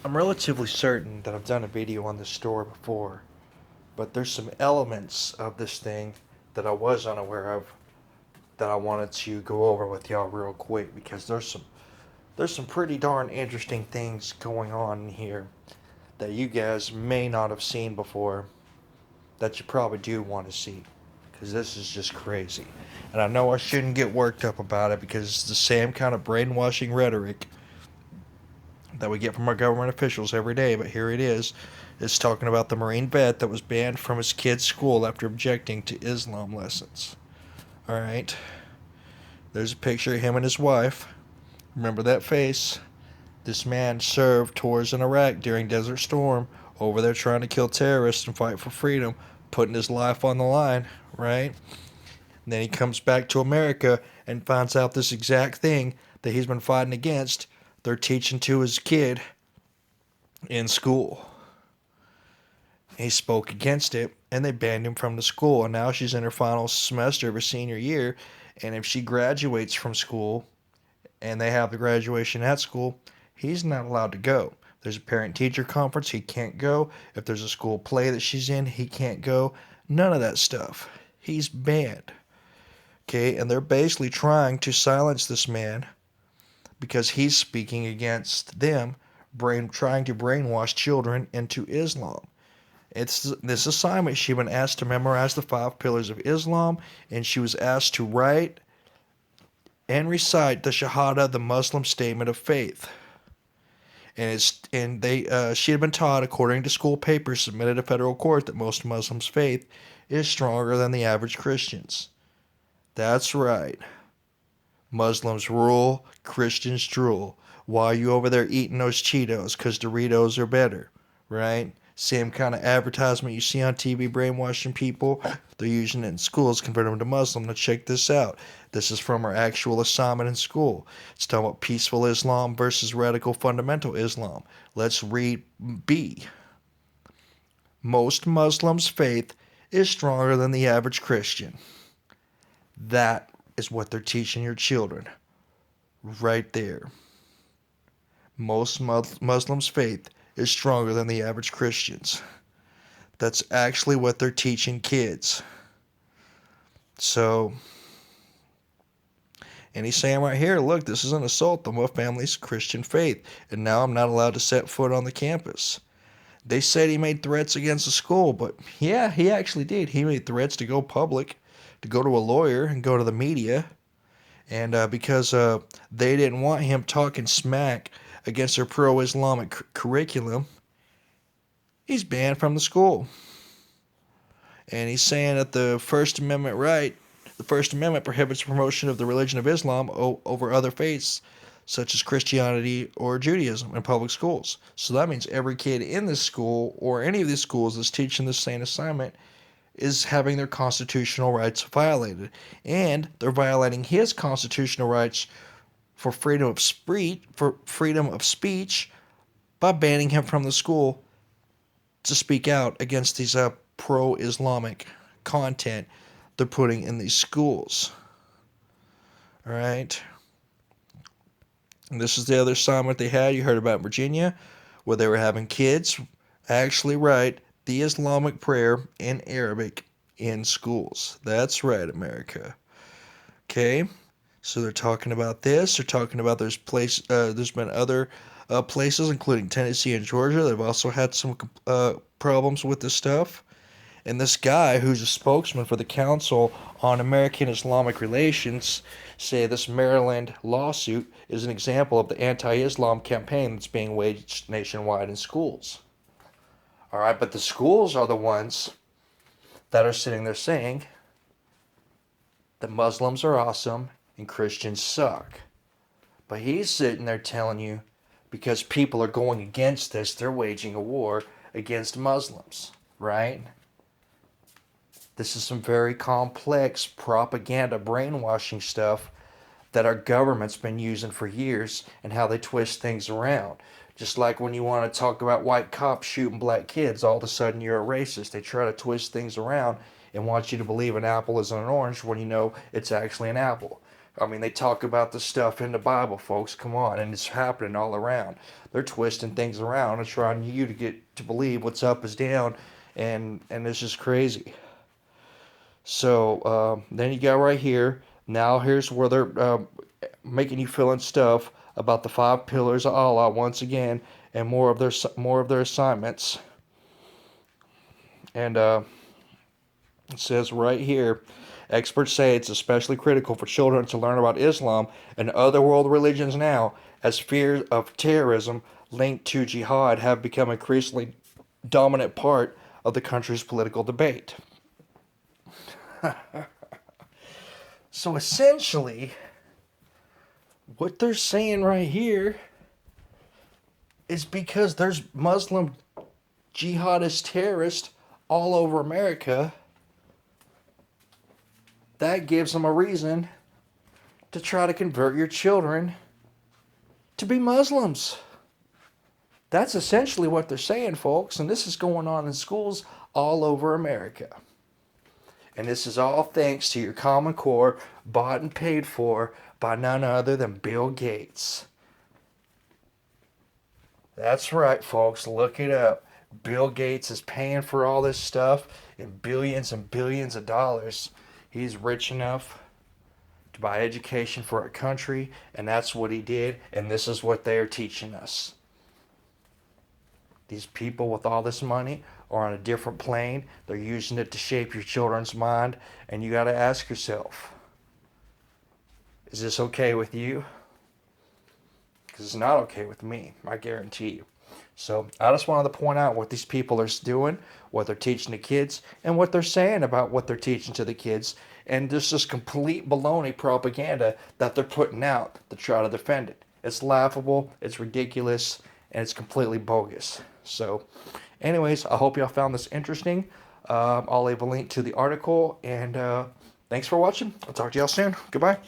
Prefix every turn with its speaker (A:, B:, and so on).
A: I'm relatively certain that I've done a video on this story before, but there's some elements of this thing that I was unaware of that I wanted to go over with y'all real quick because there's some pretty darn interesting things going on here that you guys may not have seen before that you probably do want to see because this is just crazy. And I know I shouldn't get worked up about it because it's the same kind of brainwashing rhetoric that we get from our government officials every day, but here it is. It's talking about the Marine vet that was banned from his kid's school after objecting to Islam lessons. Alright, there's a picture of him and his wife. Remember that face? This man served tours in Iraq during Desert Storm, over there trying to kill terrorists and fight for freedom, putting his life on the line, right? And then he comes back to America and finds out this exact thing that he's been fighting against, they're teaching to his kid in school. He spoke against it, and they banned him from the school. And now she's in her final semester of her senior year, and if she graduates from school, and they have the graduation at school, he's not allowed to go. There's a parent-teacher conference, he can't go. If there's a school play that she's in, he can't go. None of that stuff. He's banned. Okay, and they're basically trying to silence this man because he's speaking against them, trying to brainwash children into Islam. It's this assignment. She'd been asked to memorize the 5 pillars of Islam, and she was asked to write and recite the Shahada, the Muslim statement of faith. And she had been taught, according to school papers submitted to federal court, that most Muslims' faith is stronger than the average Christian's. That's right. Muslims rule, Christians drool. Why are you over there eating those Cheetos? Because Doritos are better, right? Same kind of advertisement you see on TV brainwashing people. They're using it in schools, converting them to Muslim. Now check this out. This is from our actual assignment in school. It's talking about peaceful Islam versus radical fundamental Islam. Let's read B. Most Muslims' faith is stronger than the average Christian. That is what they're teaching your children. Right there. Most Muslims' faith is stronger than the average Christian's. That's actually what they're teaching kids. So, and he's saying right here, look, this is an assault on my family's Christian faith, and now I'm not allowed to set foot on the campus. They said he made threats against the school, but yeah, he actually did. He made threats to go public, to go to a lawyer and go to the media, and because they didn't want him talking smack against their pro-Islamic curriculum, he's banned from the school. And he's saying that the First Amendment prohibits the promotion of the religion of Islam over other faiths, such as Christianity or Judaism, in public schools. So that means every kid in this school, or any of these schools that's teaching this same assignment, is having their constitutional rights violated. And they're violating his constitutional rights for freedom of speech by banning him from the school to speak out against these pro-Islamic content they're putting in these schools. All right. And this is the other assignment they had. You heard about Virginia, where they were having kids actually write the Islamic prayer in Arabic in schools. That's right, America. Okay. So they're talking about this. They're talking about there's been other places, including Tennessee and Georgia, that have also had some problems with this stuff. And this guy, who's a spokesman for the Council on American Islamic Relations, say this Maryland lawsuit is an example of the anti-Islam campaign that's being waged nationwide in schools. All right, but the schools are the ones that are sitting there saying that Muslims are awesome and Christians suck. But he's sitting there telling you, because people are going against this, they're waging a war against Muslims, right? This is some very complex propaganda brainwashing stuff that our government's been using for years, and how they twist things around. Just like when you want to talk about white cops shooting black kids, all of a sudden you're a racist. They try to twist things around and want you to believe an apple is an orange when you know it's actually an apple. I mean, they talk about the stuff in the Bible, folks. Come on, and it's happening all around. They're twisting things around and trying you to get to believe what's up is down, and it's just crazy. So then you got right here. Now here's where they're making you fill in stuff about the five pillars of Allah once again, and more of their assignments. And it says right here, experts say it's especially critical for children to learn about Islam and other world religions now, as fears of terrorism linked to jihad have become increasingly dominant part of the country's political debate. So essentially, what they're saying right here is because there's Muslim jihadist terrorists all over America, that gives them a reason to try to convert your children to be Muslims. That's essentially what they're saying, folks, and this is going on in schools all over America. And this is all thanks to your Common Core, bought and paid for by none other than Bill Gates. That's right, folks, look it up. Bill Gates is paying for all this stuff in billions and billions of dollars. He's rich enough to buy education for our country, and that's what he did, and this is what they are teaching us. These people with all this money are on a different plane. They're using it to shape your children's mind, and you got to ask yourself, is this okay with you? Because it's not okay with me, I guarantee you. So I just wanted to point out what these people are doing, what they're teaching the kids, and what they're saying about what they're teaching to the kids. And this is complete baloney propaganda that they're putting out to try to defend it. It's laughable, it's ridiculous, and it's completely bogus. So anyways, I hope y'all found this interesting. I'll leave a link to the article, and thanks for watching. I'll talk to y'all soon. Goodbye.